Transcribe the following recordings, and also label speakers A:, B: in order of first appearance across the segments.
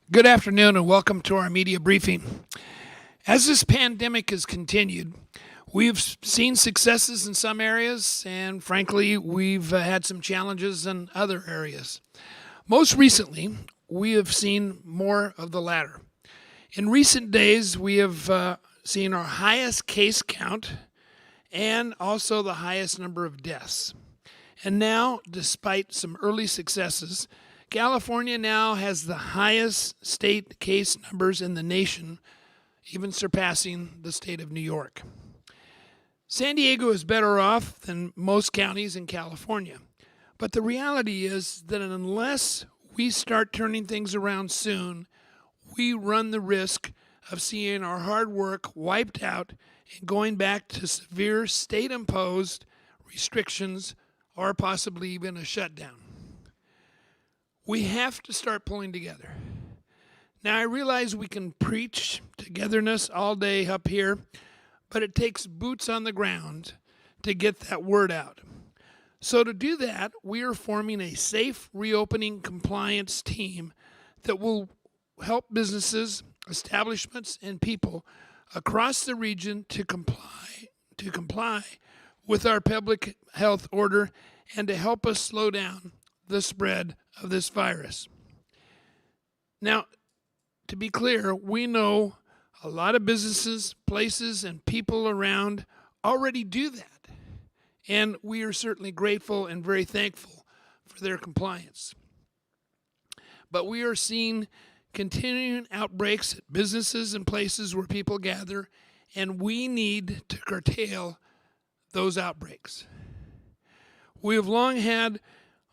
A: Good afternoon and welcome to our media briefing. As this pandemic has continued, we've seen successes in some areas and frankly, we've had some challenges in other areas. Most recently, we have seen more of the latter. In recent days, we have seen our highest case count and also the highest number of deaths. And now, despite some early successes, California now has the highest state case numbers in the nation, even surpassing the state of New York. San Diego is better off than most counties in California. But the reality is that unless we start turning things around soon, we run the risk of seeing our hard work wiped out and going back to severe state-imposed restrictions or possibly even a shutdown. We have to start pulling together. Now, I realize we can preach togetherness all day up here, but it takes boots on the ground to get that word out. So to do that, we are forming a safe reopening compliance team that will help businesses, establishments, and people across the region to comply with our public health order and to help us slow down the spread of this virus. Now, to be clear, we know a lot of businesses, places, and people around already do that. And we are certainly grateful and very thankful for their compliance. But we are seeing continuing outbreaks at businesses and places where people gather, and we need to curtail those outbreaks. We have long had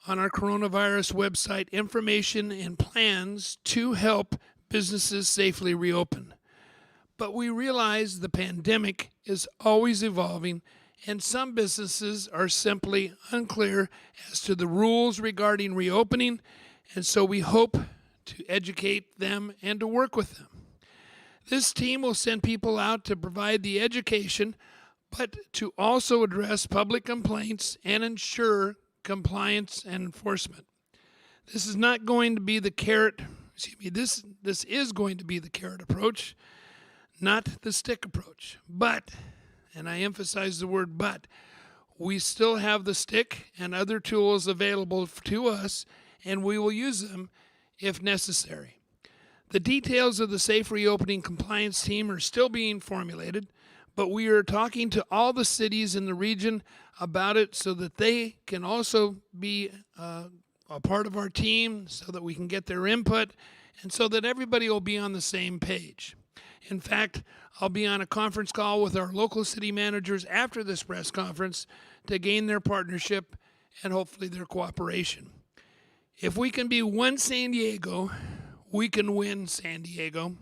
A: on our coronavirus website information and plans to help businesses safely reopen. But we realize the pandemic is always evolving, and some businesses are simply unclear as to the rules regarding reopening, and so we hope to educate them and to work with them. This team will send people out to provide the education, but to also address public complaints and ensure compliance and enforcement. This is not going to be the carrot, this is going to be the carrot approach, not the stick approach. But, and I emphasize the word but, we still have the stick and other tools available to us, and we will use them if necessary. The details of the Safe Reopening Compliance Team are still being formulated, but we are talking to all the cities in the region about it so that they can also be a part of our team, so that we can get their input, and so that everybody will be on the same page. In fact, I'll be on a conference call with our local city managers after this press conference to gain their partnership and hopefully their cooperation. If we can be one San Diego, we can win San Diego.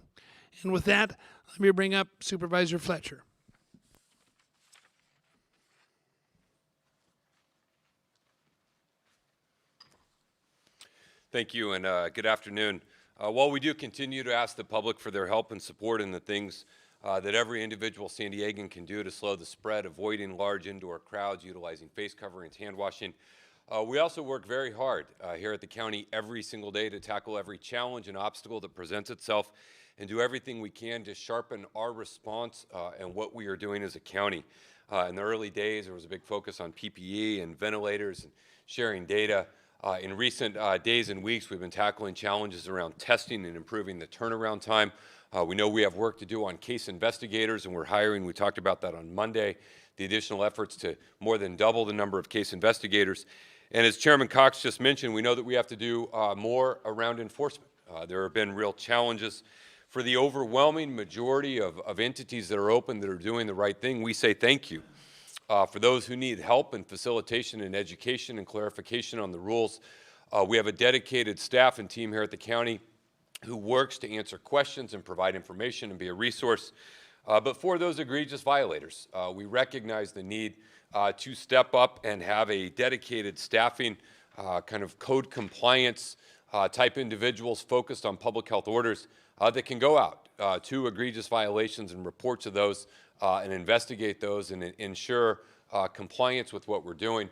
A: And with that, let me bring up Supervisor Fletcher.
B: Thank you, and good afternoon. While we do continue to ask the public for their help and support in the things that every individual San Diegan can do to slow the spread, avoiding large indoor crowds, utilizing face coverings, hand washing, we also work very hard here at the county every single day to tackle every challenge and obstacle that presents itself and do everything we can to sharpen our response and what we are doing as a county. In the early days, there was a big focus on PPE and ventilators and sharing data. In recent days and weeks, we've been tackling challenges around testing and improving the turnaround time. We know we have work to do on case investigators, and we're hiring. We talked about that on Monday, the additional efforts to more than double the number of case investigators. And as Chairman Cox just mentioned, we know that we have to do more around enforcement. There have been real challenges. For the overwhelming majority of entities that are open, that are doing the right thing, we say thank you. For those who need help and facilitation and education and clarification on the rules, we have a dedicated staff and team here at the county who works to answer questions and provide information and be a resource. But for those egregious violators, we recognize the need to step up and have a dedicated staffing, kind of code compliance type individuals focused on public health orders that can go out to egregious violations and report to those and investigate those and ensure compliance with what we're doing.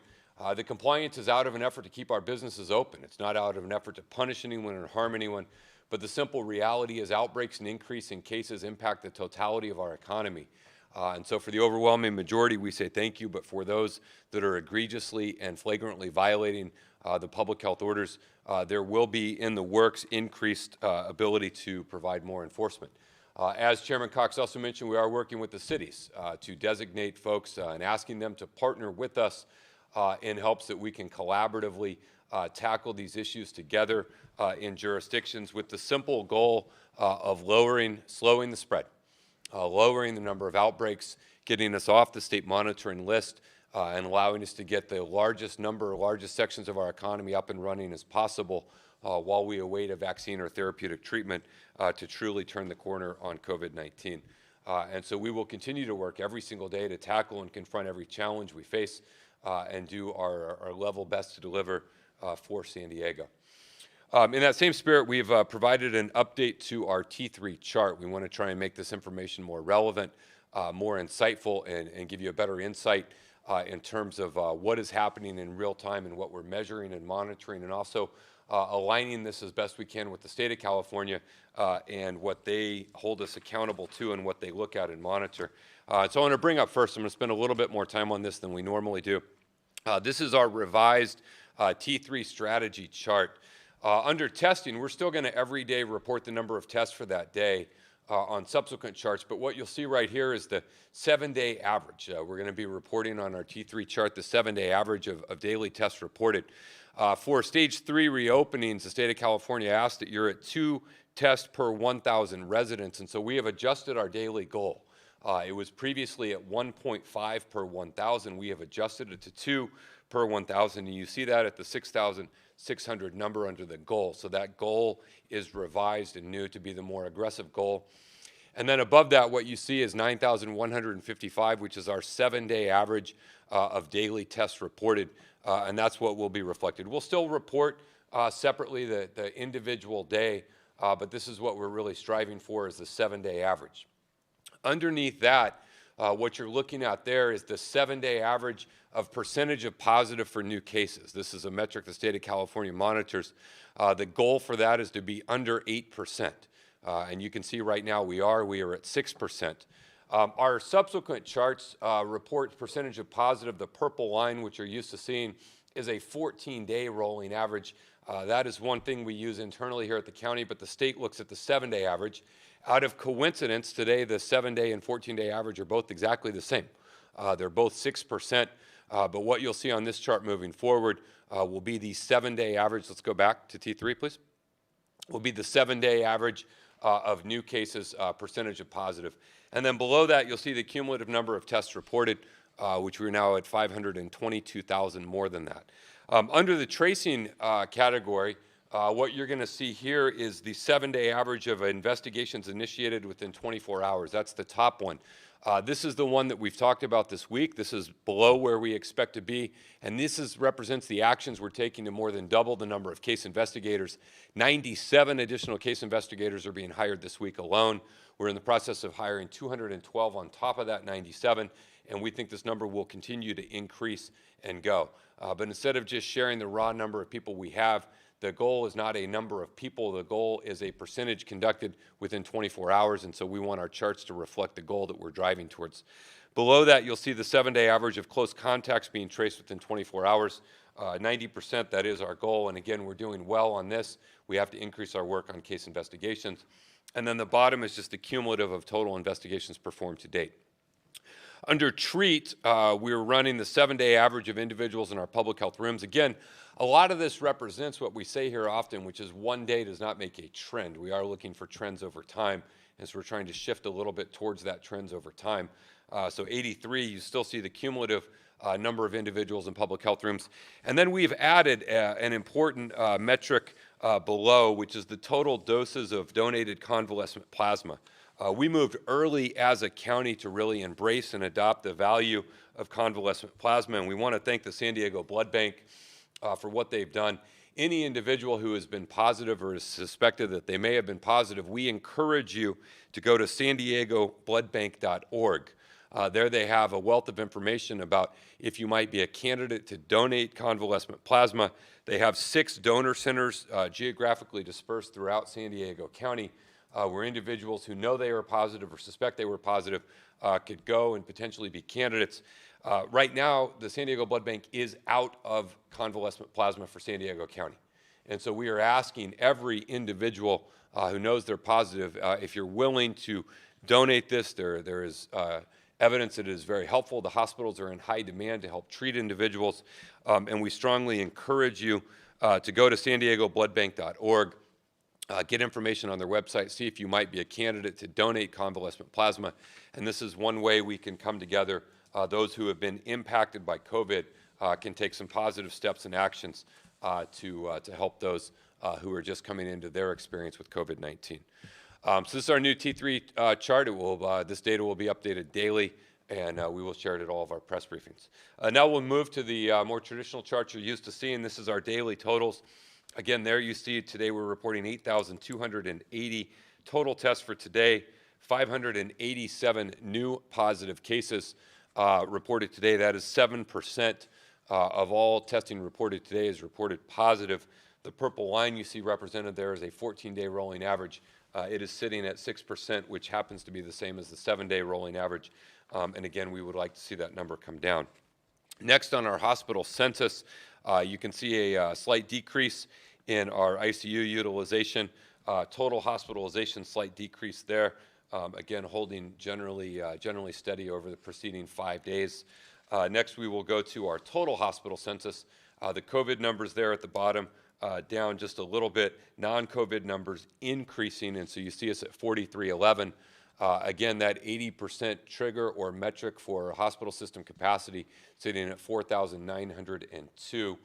B: The compliance is out of an effort to keep our businesses open. It's not out of an effort to punish anyone or harm anyone, but the simple reality is outbreaks and increase in cases impact the totality of our economy. And so for the overwhelming majority, we say thank you, but for those that are egregiously and flagrantly violating the public health orders, there will be in the works increased ability to provide more enforcement. As Chairman Cox also mentioned, we are working with the cities to designate folks and asking them to partner with us in hopes that we can collaboratively tackle these issues together in jurisdictions with the simple goal of slowing the spread, lowering the number of outbreaks, getting us off the state monitoring list, and allowing us to get the largest sections of our economy up and running as possible while we await a vaccine or therapeutic treatment to truly turn the corner on COVID-19. And so we will continue to work every single day to tackle and confront every challenge we face and do our level best to deliver for San Diego. In that same spirit, we've provided an update to our T3 chart. We want to try and make this information more relevant, more insightful, and give you a better insight in terms of what is happening in real time and what we're measuring and monitoring, and also aligning this as best we can with the state of California and what they hold us accountable to and what they look at and monitor. So I want to bring up first, I'm going to spend a little bit more time on this than we normally do. This is our revised T3 strategy chart. Under testing, we're still going to every day report the number of tests for that day on subsequent charts, but what you'll see right here is the 7-day average. We're going to be reporting on our T3 chart the 7-day average of daily tests reported. For stage 3 reopenings, the state of California asked that you're at 2 tests per 1,000 residents, and so we have adjusted our daily goal. It was previously at 1.5 per 1,000. We have adjusted it to 2 per 1,000, and you see that at the 6,600 number under the goal. So that goal is revised and new to be the more aggressive goal. And then above that, what you see is 9,155, which is our 7-day average of daily tests reported, and that's what will be reflected. We'll still report separately the individual day, but this is what we're really striving for, is the 7-day average. Underneath that, what you're looking at there is the 7-day average of percentage of positive for new cases. This is a metric the state of California monitors. The goal for that is to be under 8%. And you can see right now we are at 6%. Our subsequent charts report percentage of positive. The purple line, which you're used to seeing, is a 14-day rolling average. That is one thing we use internally here at the county, but the state looks at the 7-day average. Out of coincidence, today the 7-day and 14-day average are both exactly the same. They're both 6%, but what you'll see on this chart moving forward will be the 7-day average. Let's go back to T3, please. Will be the 7-day average of new cases, percentage of positive. And then below that, you'll see the cumulative number of tests reported, which we're now at 522,000 more than that. Under the tracing category, what you're going to see here is the 7-day average of investigations initiated within 24 hours. That's the top one. This is the one that we've talked about this week. This is below where we expect to be, and this represents the actions we're taking to more than double the number of case investigators. 97 additional case investigators are being hired this week alone. We're in the process of hiring 212 on top of that 97, and we think this number will continue to increase and go. But instead of just sharing the raw number of people we have, the goal is not a number of people. The goal is a percentage conducted within 24 hours, and so we want our charts to reflect the goal that we're driving towards. Below that, you'll see the 7-day average of close contacts being traced within 24 hours. 90%, that is our goal, and again, we're doing well on this. We have to increase our work on case investigations. And then the bottom is just the cumulative of total investigations performed to date. Under treat, we're running the 7-day average of individuals in our public health rooms. Again, a lot of this represents what we say here often, which is one day does not make a trend. We are looking for trends over time, and so we're trying to shift a little bit towards that trends over time. So 83, you still see the cumulative number of individuals in public health rooms. And then we've added an important metric below, which is the total doses of donated convalescent plasma. We moved early as a county to really embrace and adopt the value of convalescent plasma, and we want to thank the San Diego Blood Bank for what they've done. Any individual who has been positive or is suspected that they may have been positive, we encourage you to go to sandiegobloodbank.org. There they have a wealth of information about if you might be a candidate to donate convalescent plasma. They have 6 donor centers geographically dispersed throughout San Diego County, where individuals who know they were positive or suspect they were positive could go and potentially be candidates. Right now, the San Diego Blood Bank is out of convalescent plasma for San Diego County. And so we are asking every individual who knows they're positive, if you're willing to donate this, there is evidence that it is very helpful. The hospitals are in high demand to help treat individuals, and we strongly encourage you to go to sandiegobloodbank.org, get information on their website, see if you might be a candidate to donate convalescent plasma, and this is one way we can come together. Those who have been impacted by COVID can take some positive steps and actions to help those who are just coming into their experience with COVID-19. So this is our new T3 chart. This data will be updated daily, and we will share it at all of our press briefings. Now we'll move to the more traditional charts you're used to seeing. This is our daily totals. Again, there you see today we're reporting 8,280 total tests for today, 587 new positive cases reported today. That is 7% of all testing reported today is reported positive. The purple line you see represented there is a 14-day rolling average. It is sitting at 6%, which happens to be the same as the 7-day rolling average. And again, we would like to see that number come down. Next, on our hospital census, you can see a slight decrease in our ICU utilization. Total hospitalization, slight decrease there. Again, holding generally steady over the preceding 5 days. Next, we will go to our total hospital census. The COVID numbers there at the bottom, down just a little bit. Non-COVID numbers increasing, and so you see us at 4,311. Again, that 80% trigger or metric for hospital system capacity sitting at 4,902.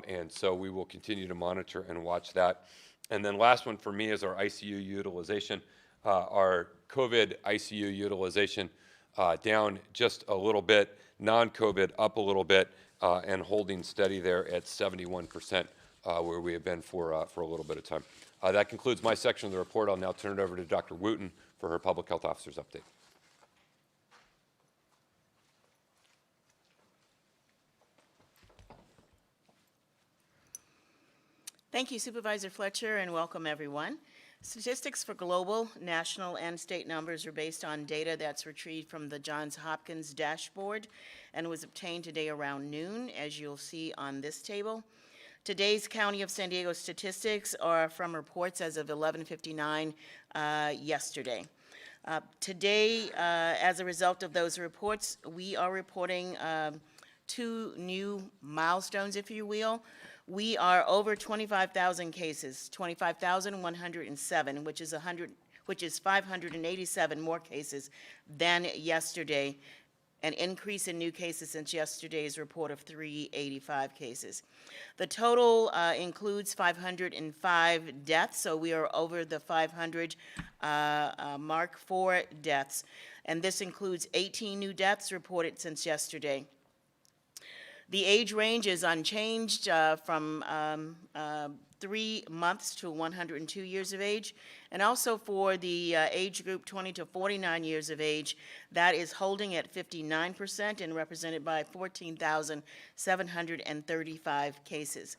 B: And so we will continue to monitor and watch that. And then last one for me is our ICU utilization. Our COVID ICU utilization down just a little bit, non-COVID up a little bit, and holding steady there at 71%, where we have been for a little bit of time. That concludes my section of the report. I'll now turn it over to Dr. Wooten for her Public Health Officer's update.
C: Thank you, Supervisor Fletcher, and welcome everyone. Statistics for global, national, and state numbers are based on data that's retrieved from the Johns Hopkins dashboard and was obtained today around noon, as you'll see on this table. Today's County of San Diego statistics are from reports as of 11:59 yesterday. Today, as a result of those reports, we are reporting 2 new milestones, if you will. We are over 25,000 cases, 25,107, which is 587 more cases than yesterday, an increase in new cases since yesterday's report of 385 cases. The total includes 505 deaths, so we are over the 500 mark for deaths, and this includes 18 new deaths reported since yesterday. The age range is unchanged from 3 months to 102 years of age. And also for the age group 20 to 49 years of age, that is holding at 59% and represented by 14,735 cases.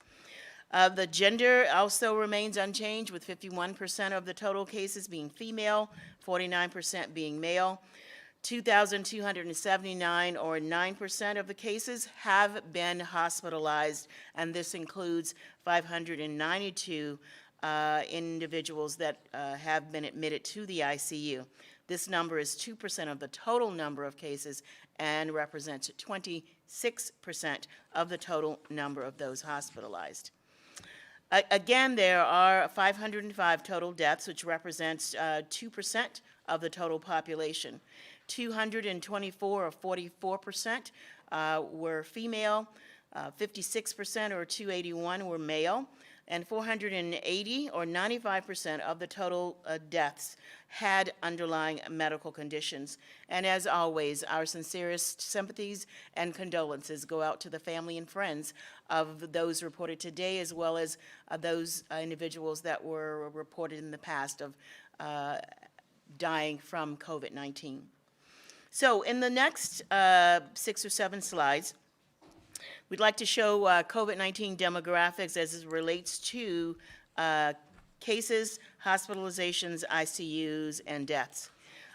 C: The gender also remains unchanged, with 51% of the total cases being female, 49% being male. 2,279, or 9% of the cases, have been hospitalized, and this includes 592 individuals that have been admitted to the ICU. This number is 2% of the total number of cases and represents 26% of the total number of those hospitalized. Again, there are 505 total deaths, which represents 2% of the total population. 224, or 44%, were female, 56%, or 281, were male, and 480, or 95% of the total deaths had underlying medical conditions. And as always, our sincerest sympathies and condolences go out to the family and friends of those reported today, as well as those individuals that were reported in the past of dying from COVID-19. So in the next 6 or 7 slides, we'd like to show COVID-19 demographics as it relates to cases, hospitalizations, ICUs, and deaths.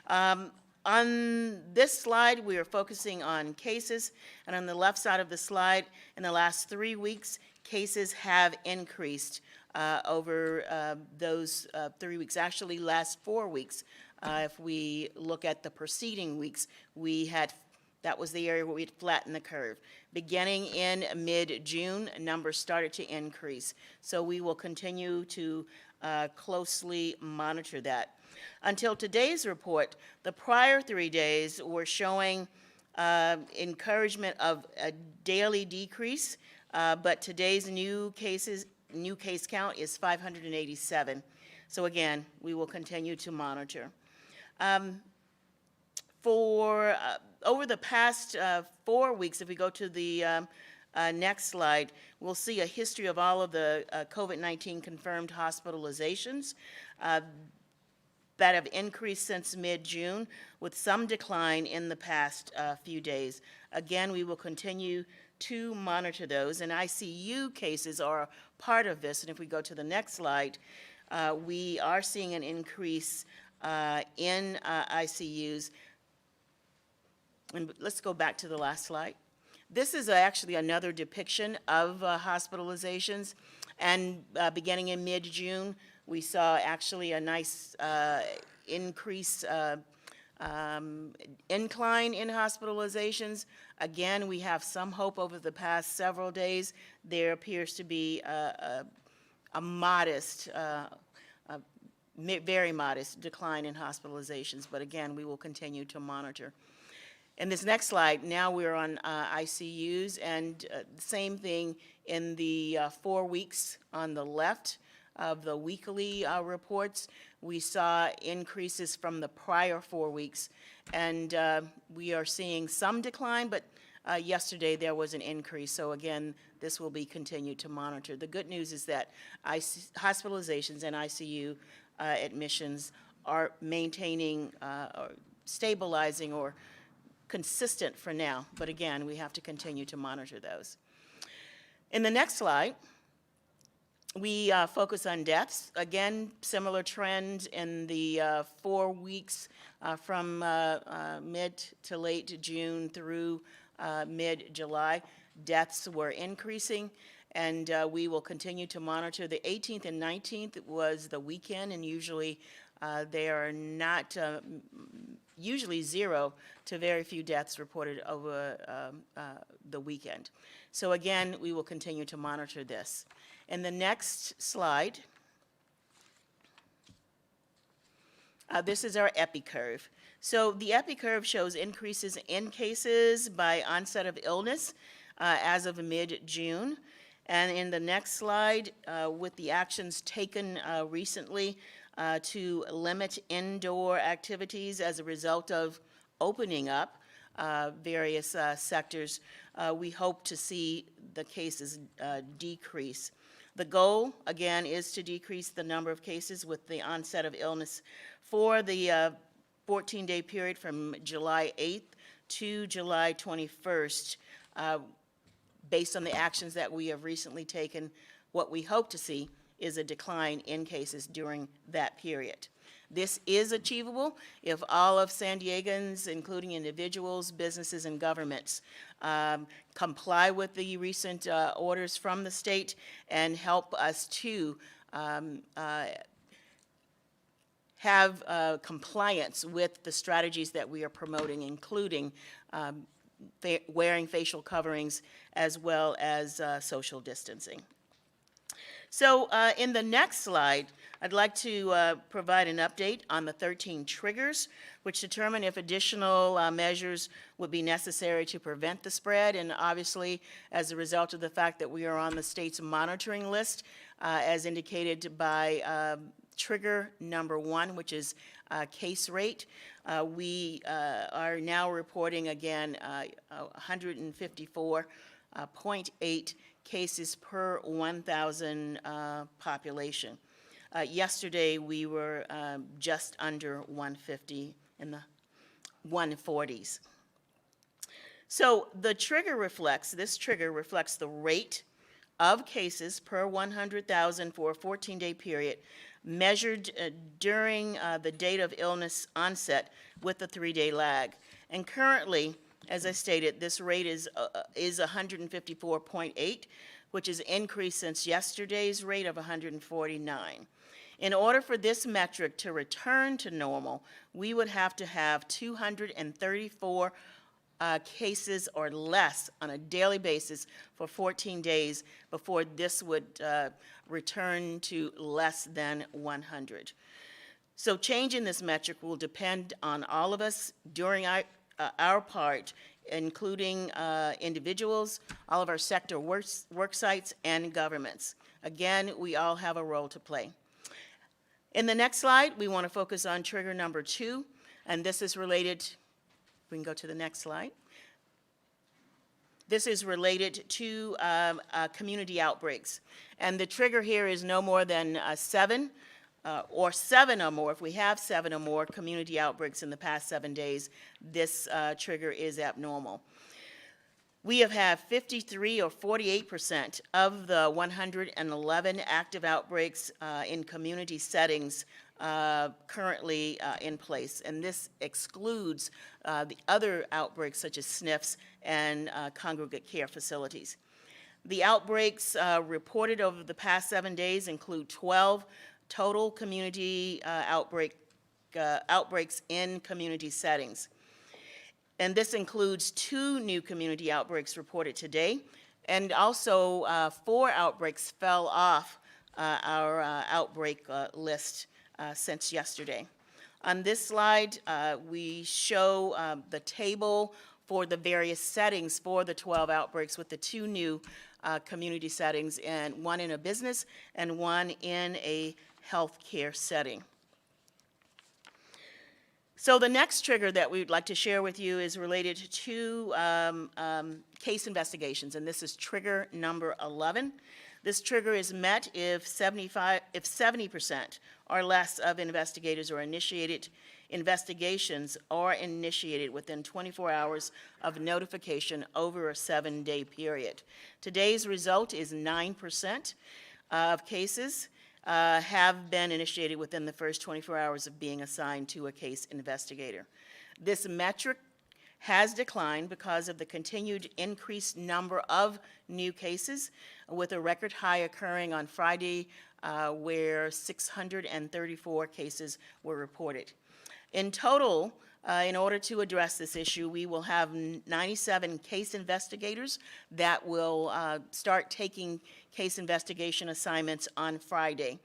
C: On this slide, we are focusing on cases, and on the left side of the slide, in the last 3 weeks, cases have increased over those 3 weeks. Actually, last 4 weeks, if we look at the preceding weeks, that was the area where we had flattened the curve. Beginning in mid-June, numbers started to increase. So we will continue to closely monitor that. Until today's report, the prior 3 days were showing encouragement of a daily decrease, but today's new case count is 587. So again, we will continue to monitor. Over the past 4 weeks, if we go to the next slide, we'll see a history of all of the COVID-19 confirmed hospitalizations that have increased since mid-June, with some decline in the past few days. Again, we will continue to monitor those, and ICU cases are part of this. And if we go to the next slide, we are seeing an increase in ICUs. And let's go back to the last slide. This is actually another depiction of hospitalizations, and beginning in mid-June, we saw actually a nice increase, incline in hospitalizations. Again, we have some hope over the past several days. There appears to be a modest, very modest decline in hospitalizations, but again, we will continue to monitor. In this next slide, now we're on ICUs, and same thing in the 4 weeks on the left of the weekly reports. We saw increases from the prior 4 weeks, and we are seeing some decline, but yesterday there was an increase. So again, this will be continued to monitor. The good news is that hospitalizations and ICU admissions are maintaining or stabilizing or consistent for now, but again, we have to continue to monitor those. In the next slide, we focus on deaths. Again, similar trend in the 4 weeks from mid to late June through mid-July. Deaths were increasing, and we will continue to monitor. The 18th and 19th was the weekend, and usually they are not, usually 0 to very few deaths reported over the weekend. So again, we will continue to monitor this. In the next slide, this is our epi curve. So the epi curve shows increases in cases by onset of illness as of mid-June. And in the next slide, with the actions taken recently to limit indoor activities as a result of opening up various sectors, we hope to see the cases decrease. The goal, again, is to decrease the number of cases with the onset of illness for the 14-day period from July 8th to July 21st. Based on the actions that we have recently taken, what we hope to see is a decline in cases during that period. This is achievable if all of San Diegans, including individuals, businesses, and governments, comply with the recent orders from the state and help us to have compliance with the strategies that we are promoting, including wearing facial coverings as well as social distancing. So in the next slide, I'd like to provide an update on the 13 triggers, which determine if additional measures would be necessary to prevent the spread. And obviously, as a result of the fact that we are on the state's monitoring list, as indicated by trigger number 1, which is case rate, we are now reporting again 154.8 cases per 1,000 population. Yesterday, we were just under 150 in the 140s. So this trigger reflects the rate of cases per 100,000 for a 14-day period measured during the date of illness onset with the 3-day lag. And currently, as I stated, this rate is 154.8, which is increased since yesterday's rate of 149. In order for this metric to return to normal, we would have to have 234 cases or less on a daily basis for 14 days before this would return to less than 100. So changing this metric will depend on all of us doing our part, including individuals, all of our sector work sites, and governments. Again, we all have a role to play. In the next slide, we want to focus on trigger number 2, and this is related, we can go to the next slide. This is related to community outbreaks. And the trigger here is no more than 7 or 7 or more. If we have 7 or more community outbreaks in the past 7 days, this trigger is abnormal. We have had 53 or 48% of the 111 active outbreaks in community settings currently in place. And this excludes the other outbreaks such as SNFs and congregate care facilities. The outbreaks reported over the past 7 days include 12 total community outbreaks in community settings. And this includes 2 new community outbreaks reported today, and also 4 outbreaks fell off our outbreak list since yesterday. On this slide, we show the table for the various settings for the 12 outbreaks with the 2 new community settings, and 1 in a business and 1 in a healthcare setting. So the next trigger that we would like to share with you is related to case investigations, and this is trigger number 11. This trigger is met if 70% or less of investigations are initiated within 24 hours of notification over a 7-day period. Today's result is 9% of cases have been initiated within the first 24 hours of being assigned to a case investigator. This metric has declined because of the continued increased number of new cases, with a record high occurring on Friday where 634 cases were reported. In total, in order to address this issue, we will have 97 case investigators that will start taking case investigation assignments on Friday.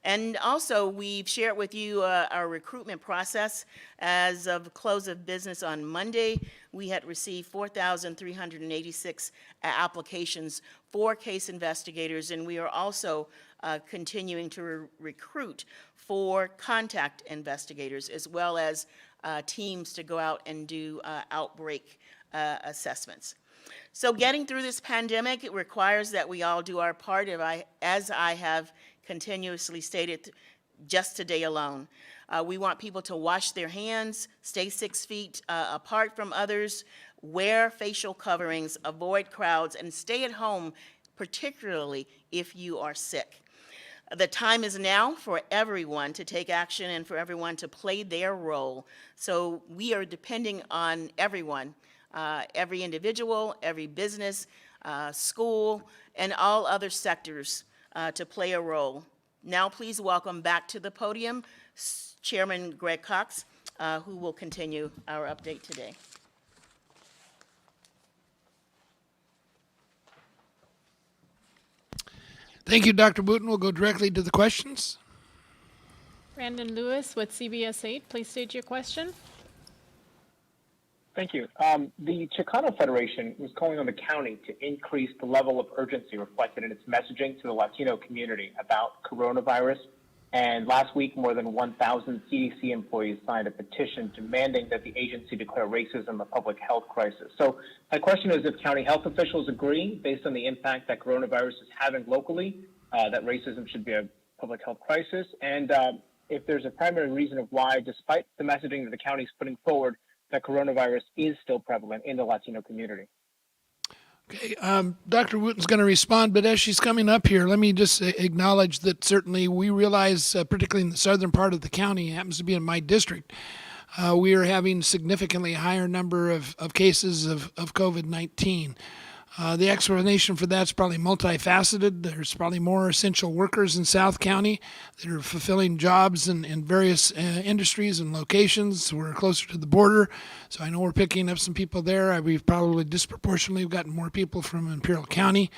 C: And also, we've shared with you our recruitment process. As of close of business on Monday, we had received 4,386 applications for case investigators, and we are also continuing to recruit for contact investigators, as well as teams to go out and do outbreak assessments. So getting through this pandemic, it requires that we all do our part, as I have continuously stated just today alone. We want people to wash their hands, stay 6 feet apart from others, wear facial coverings, avoid crowds, and stay at home, particularly if you are sick. The time is now for everyone to take action and for everyone to play their role. So we are depending on everyone, every individual, every business, school, and all other sectors to play a role. Now please welcome back to the podium Chairman Greg Cox, who will continue our update today.
A: Thank you, Dr. Booten. We'll go directly to the questions.
D: Brandon Lewis with CBS 8, please state your question.
E: Thank you. The Chicano Federation was calling on the county to increase the level of urgency reflected in its messaging to the Latino community about coronavirus. And last week, more than 1,000 CDC employees signed a petition demanding that the agency declare racism a public health crisis. So my question is if county health officials agree, based on the impact that coronavirus is having locally, that racism should be a public health crisis, and if there's a primary reason of why, despite the messaging that the county is putting forward, that coronavirus is still prevalent in the Latino community.
A: Okay, Dr. Wooten's going to respond, but as she's coming up here, let me just acknowledge that certainly we realize, particularly in the southern part of the county, it happens to be in my district, we are having significantly higher number of cases of COVID-19. The explanation for that's probably multifaceted. There's probably more essential workers in South County that are fulfilling jobs in various industries and locations. We're closer to the border, so I know we're picking up some people there. We've probably disproportionately gotten more people from Imperial County,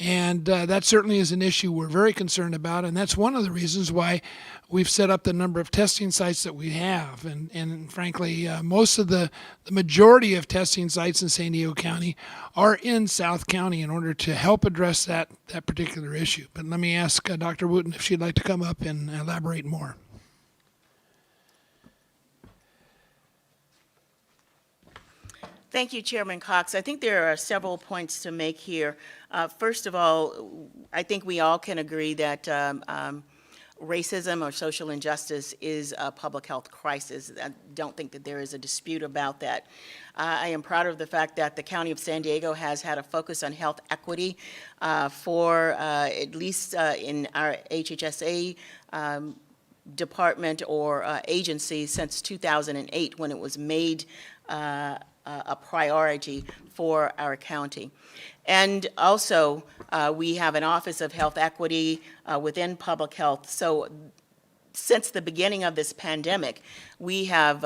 A: and that certainly is an issue we're very concerned about, and that's one of the reasons why we've set up the number of testing sites that we have. And frankly, most of the majority of testing sites in San Diego County are in South County in order to help address that particular issue. But let me ask Dr. Wooten if she'd like to come up and elaborate more.
C: Thank you, Chairman Cox. I think there are several points to make here. First of all, I think we all can agree that racism or social injustice is a public health crisis. I don't think that there is a dispute about that. I am proud of the fact that the County of San Diego has had a focus on health equity for at least in our HHSA department or agency since 2008, when it was made a priority for our county. And also, we have an Office of Health Equity within public health. So since the beginning of this pandemic, we have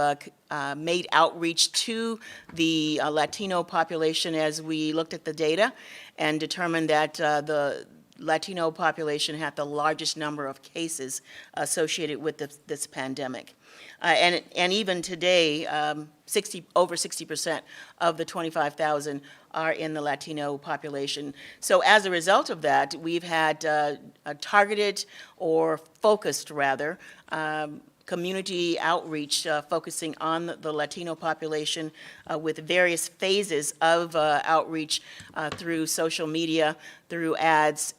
C: made outreach to the Latino population as we looked at the data and determined that the Latino population had the largest number of cases associated with this pandemic. And even today, over 60% of the 25,000 are in the Latino population. So as a result of that, we've had a targeted or focused, rather, community outreach focusing on the Latino population with various phases of outreach through social media, through ads,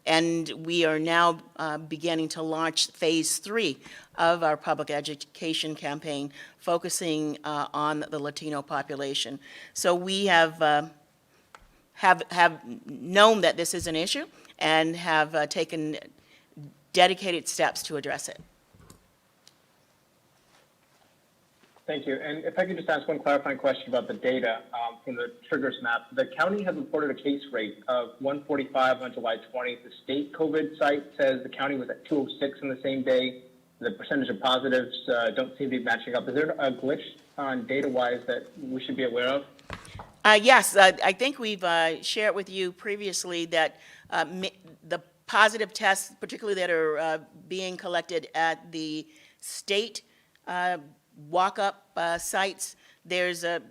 C: and we are now beginning to launch phase 3 of our public education campaign, focusing on the Latino population. So we have known that this is an issue and have taken dedicated steps to address it.
E: Thank you. And if I could just ask one clarifying question about the data from the triggers map. The county has reported a case rate of 145 on July 20th. The state COVID site says the county was at 206 on the same day. The percentage of positives don't seem to be matching up. Is there a glitch on data-wise that we should be aware of?
C: Yes, I think we've shared with you previously that the positive tests, particularly that are being collected at the state walk-up sites, there's a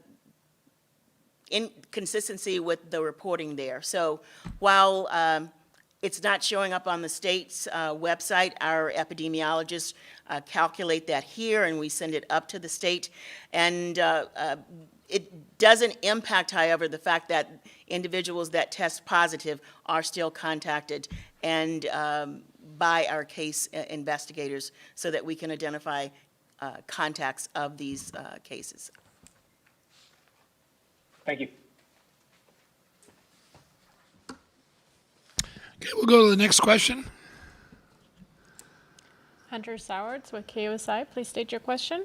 C: inconsistency with the reporting there. So while it's not showing up on the state's website, our epidemiologists calculate that here and we send it up to the state. And it doesn't impact, however, the fact that individuals that test positive are still contacted and by our case investigators so that we can identify contacts of these cases.
E: Thank you.
A: Okay, we'll go to the next question.
D: Hunter Sowards with KOSI, please state your question.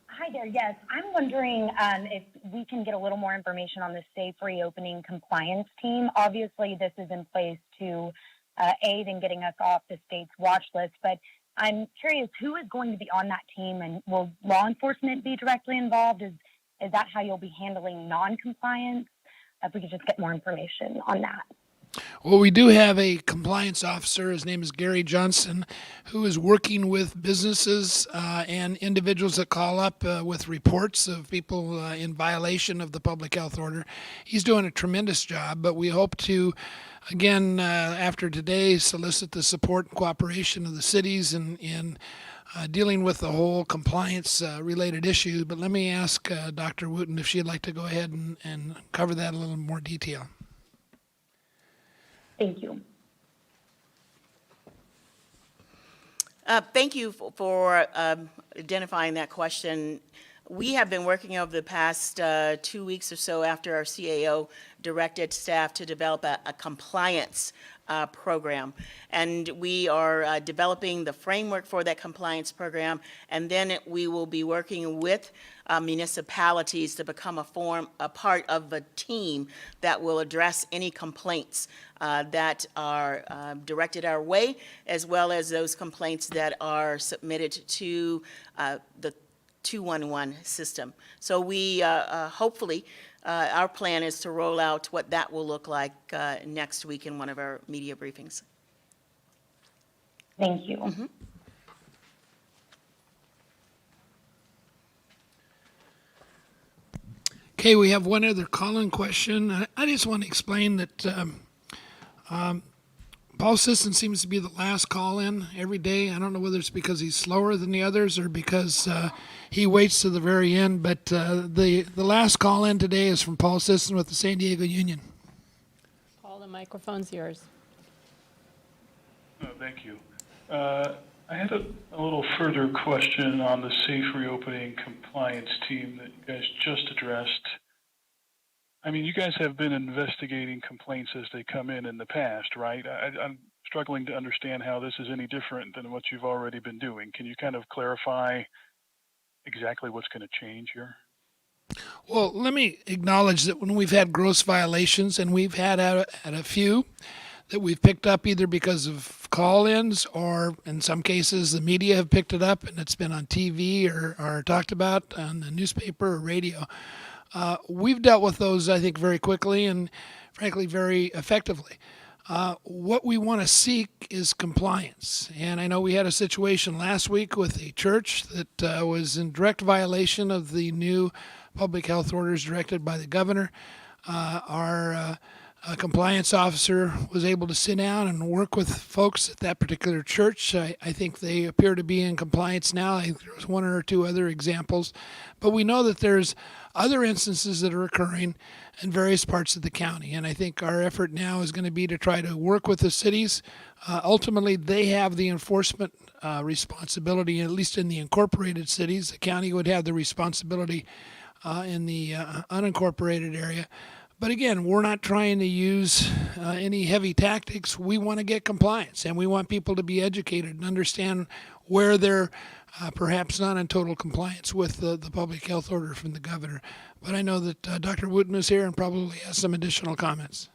F: Hi there. Yes, I'm wondering if we can get a little more information on the safe reopening compliance team. Obviously, this is in place to aid in getting us off the state's watch list, but I'm curious who is going to be on that team, and will law enforcement be directly involved? Is that how you'll be handling non-compliance? If we could just get more information on that.
A: Well, we do have a compliance officer. His name is Gary Johnson, who is working with businesses and individuals that call up with reports of people in violation of the public health order. He's doing a tremendous job, but we hope to, again, after today, solicit the support and cooperation of the cities in dealing with the whole compliance-related issue. But let me ask Dr. Wooten if she'd like to go ahead and cover that in a little more detail.
F: Thank you.
C: Thank you for identifying that question. We have been working over the past 2 weeks or so after our CAO directed staff to develop a compliance program. And we are developing the framework for that compliance program, and then we will be working with municipalities to become a part of a team that will address any complaints that are directed our way, as well as those complaints that are submitted to the 211 system. So we hopefully, our plan is to roll out what that will look like next week in one of our media briefings.
F: Thank you.
A: Okay, we have one other call-in question. I just want to explain that Paul Sisson seems to be the last call-in every day. I don't know whether it's because he's slower than the others or because he waits to the very end, but the last call-in today is from Paul Sisson with the San Diego Union.
D: Paul, the microphone's yours.
G: Thank you. I had a little further question on the safe reopening compliance team that you guys just addressed. I mean, you guys have been investigating complaints as they come in the past, right? I'm struggling to understand how this is any different than what you've already been doing. Can you kind of clarify exactly what's going to change here?
A: Well, let me acknowledge that when we've had gross violations, and we've had at a few that we've picked up either because of call-ins or in some cases the media have picked it up and it's been on TV or talked about on the newspaper or radio. We've dealt with those, I think, very quickly and frankly very effectively. What we want to seek is compliance. And I know we had a situation last week with a church that was in direct violation of the new public health orders directed by the governor. Our compliance officer was able to sit down and work with folks at that particular church. I think they appear to be in compliance now. I think there was one or two other examples. But we know that there's other instances that are occurring in various parts of the county. And I think our effort now is going to be to try to work with the cities. Ultimately, they have the enforcement responsibility, at least in the incorporated cities. The county would have the responsibility in the unincorporated area. But again, we're not trying to use any heavy tactics. We want to get compliance, and we want people to be educated and understand where they're perhaps not in total compliance with the public health order from the governor. But I know that Dr. Wooten is here and probably has some additional comments.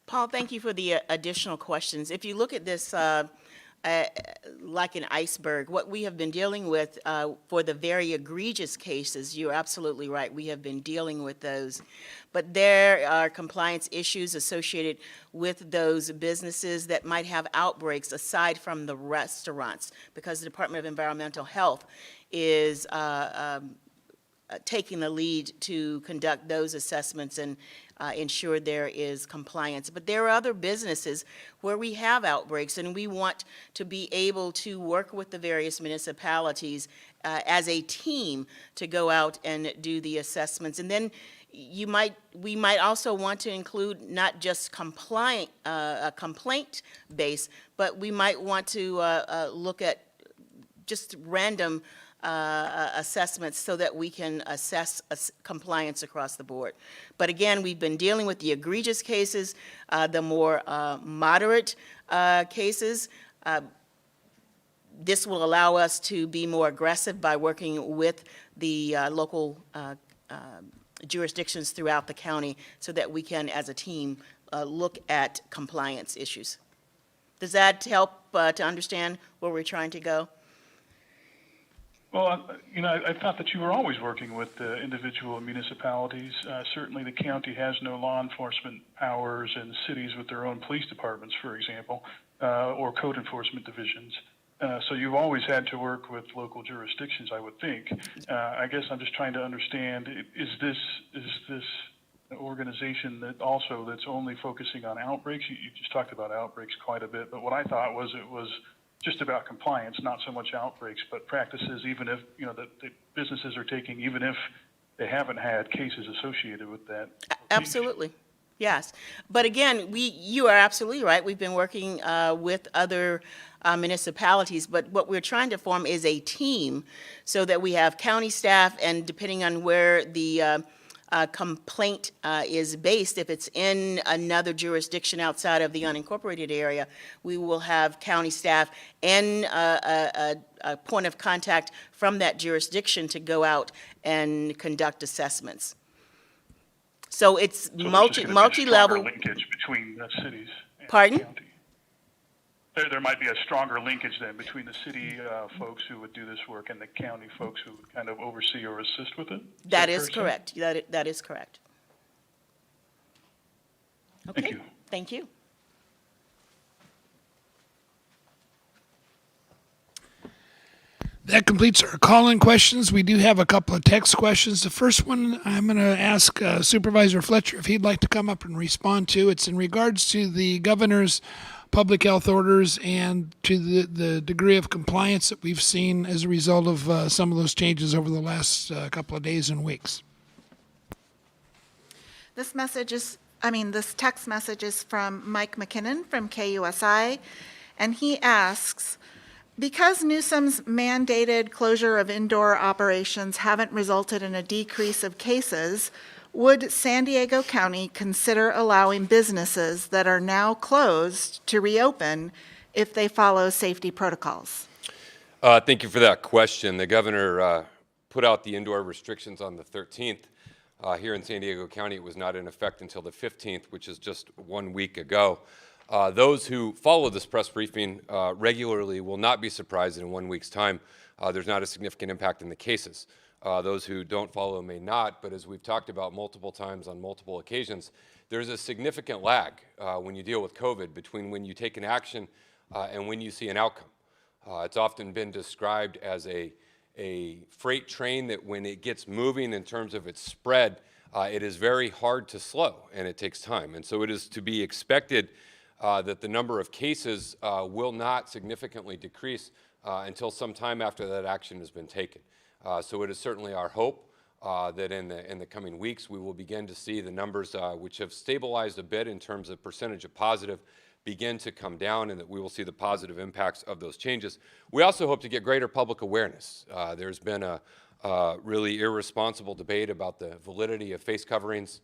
C: Paul, thank you for the additional questions. If you look at this like an iceberg, what we have been dealing with for the very egregious cases, you're absolutely right, we have been dealing with those. But there are compliance issues associated with those businesses that might have outbreaks aside from the restaurants, because the Department of Environmental Health is taking the lead to conduct those assessments and ensure there is compliance. But there are other businesses where we have outbreaks, and we want to be able to work with the various municipalities as a team to go out and do the assessments. And then we might also want to include not just a complaint base, but we might want to look at just random assessments so that we can assess compliance across the board. But again, we've been dealing with the egregious cases, the more moderate cases. This will allow us to be more aggressive by working with the local jurisdictions throughout the county so that we can, as a team, look at compliance issues. Does that help to understand where we're trying to go?
G: Well, I thought that you were always working with individual municipalities. Certainly the county has no law enforcement powers, and cities with their own police departments, for example, or code enforcement divisions. So you've always had to work with local jurisdictions, I would think. I guess I'm just trying to understand, is this organization that's only focusing on outbreaks? You just talked about outbreaks quite a bit, but what I thought was it was just about compliance, not so much outbreaks, but practices, even if, that the businesses are taking, even if they haven't had cases associated with that.
C: Absolutely. Yes, but again, you are absolutely right. We've been working with other municipalities, but what we're trying to form is a team so that we have county staff, and depending on where the complaint is based, if it's in another jurisdiction outside of the unincorporated area, we will have county staff and a point of contact from that jurisdiction to go out and conduct assessments. So it's
G: So there's just gonna be a
C: multi-level.
G: stronger linkage between the cities and
C: Pardon?
G: the county. There might be a stronger linkage then between the city folks who would do this work and the county folks who would kind of oversee or assist with it?
C: That
G: fair
C: is
G: to say?
C: correct. That is correct.
G: Thank
C: Okay.
G: you.
C: Thank you.
A: That completes our call-in questions. We do have a couple of text questions. The first one I'm going to ask Supervisor Fletcher if he'd like to come up and respond to. It's in regards to the governor's public health orders and to the degree of compliance that we've seen as a result of some of those changes over the last couple of days and weeks.
H: This text message is from Mike McKinnon from KUSI, and he asks, because Newsom's mandated closure of indoor operations haven't resulted in a decrease of cases, would San Diego County consider allowing businesses that are now closed to reopen if they follow safety protocols?
B: Thank you for that question. The governor put out the indoor restrictions on the 13th. Here in San Diego County, it was not in effect until the 15th, which is just 1 week ago. Those who follow this press briefing regularly will not be surprised that in 1 week's time there's not a significant impact in the cases. Those who don't follow may not, but as we've talked about multiple times on multiple occasions, there's a significant lag when you deal with COVID between when you take an action and when you see an outcome. It's often been described as a freight train that when it gets moving in terms of its spread, it is very hard to slow and it takes time. And so it is to be expected that the number of cases will not significantly decrease until some time after that action has been taken. So it is certainly our hope that in the coming weeks we will begin to see the numbers which have stabilized a bit in terms of percentage of positive begin to come down, and that we will see the positive impacts of those changes. We also hope to get greater public awareness. There's been a really irresponsible debate about the validity of face coverings,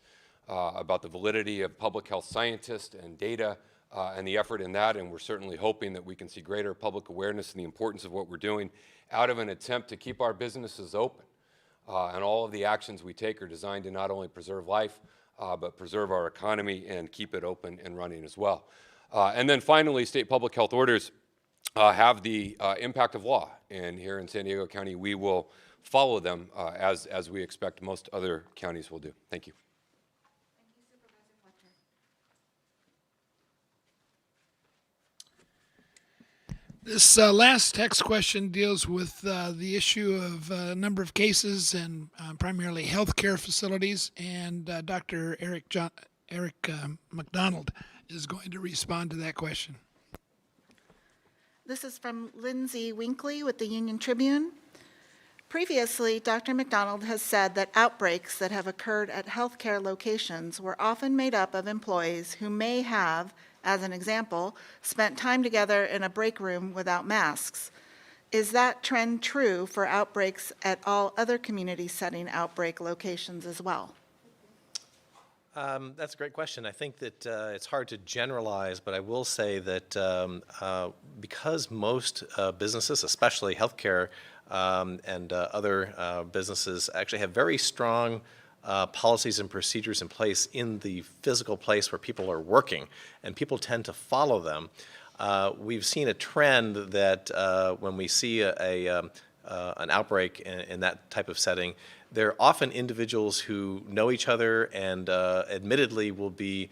B: about the validity of public health scientists and data, and the effort in that, and we're certainly hoping that we can see greater public awareness and the importance of what we're doing out of an attempt to keep our businesses open. And all of the actions we take are designed to not only preserve life, but preserve our economy and keep it open and running as well. And then finally, state public health orders have the impact of law, and here in San Diego County we will follow them as we expect most other counties will do. Thank you.
A: This last text question deals with the issue of number of cases and primarily healthcare facilities, and Dr. Eric McDonald is going to respond to that question.
H: This is from Lindsay Winkley with the Union Tribune. Previously, Dr. McDonald has said that outbreaks that have occurred at healthcare locations were often made up of employees who may have, as an example, spent time together in a break room without masks. Is that trend true for outbreaks at all other community setting outbreak locations as well?
I: That's a great question. I think that it's hard to generalize, but I will say that because most businesses, especially healthcare and other businesses, actually have very strong policies and procedures in place in the physical place where people are working, and people tend to follow them. We've seen a trend that when we see an outbreak in that type of setting, they're often individuals who know each other and admittedly will be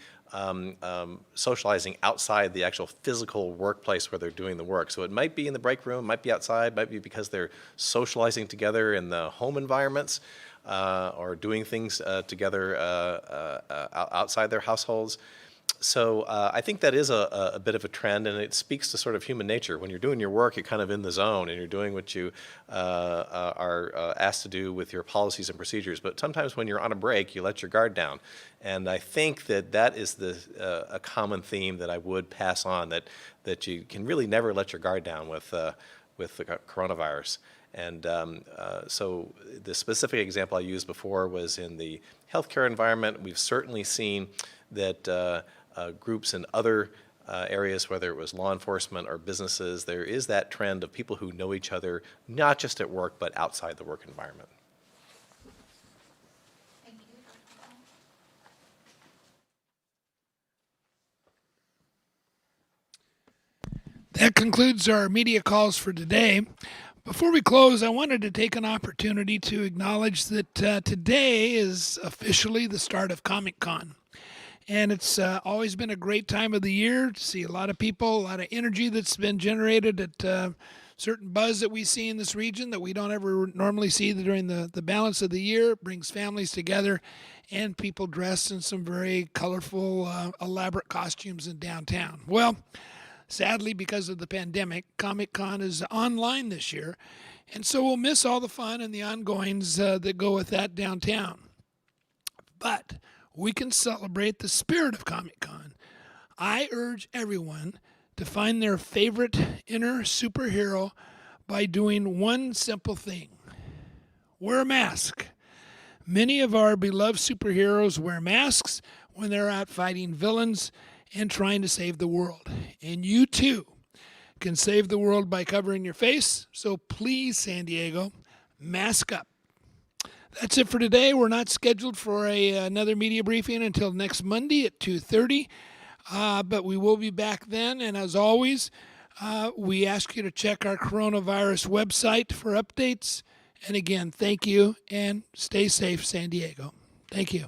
I: socializing outside the actual physical workplace where they're doing the work. So it might be in the break room, might be outside, might be because they're socializing together in the home environments or doing things together outside their households. So I think that is a bit of a trend, and it speaks to sort of human nature. When you're doing your work, you're kind of in the zone, and you're doing what you are asked to do with your policies and procedures. But sometimes when you're on a break, you let your guard down. And I think that is a common theme that I would pass on, that you can really never let your guard down with the coronavirus. And so the specific example I used before was in the healthcare environment. We've certainly seen that groups in other areas, whether it was law enforcement or businesses, there is that trend of people who know each other, not just at work, but outside the work environment.
A: That concludes our media calls for today. Before we close, I wanted to take an opportunity to acknowledge that today is officially the start of Comic-Con. And it's always been a great time of the year to see a lot of people, a lot of energy that's been generated at certain buzz that we see in this region that we don't ever normally see during the balance of the year. It brings families together and people dressed in some very colorful, elaborate costumes in downtown. Well, sadly, because of the pandemic, Comic-Con is online this year, and so we'll miss all the fun and the ongoings that go with that downtown. But we can celebrate the spirit of Comic-Con. I urge everyone to find their favorite inner superhero by doing one simple thing. Wear a mask. Many of our beloved superheroes wear masks when they're out fighting villains and trying to save the world. And you too can save the world by covering your face. So please, San Diego, mask up. That's it for today. We're not scheduled for another media briefing until next Monday at 2:30, but we will be back then. And as always, we ask you to check our coronavirus website for updates. And again, thank you, and stay safe, San Diego. Thank you.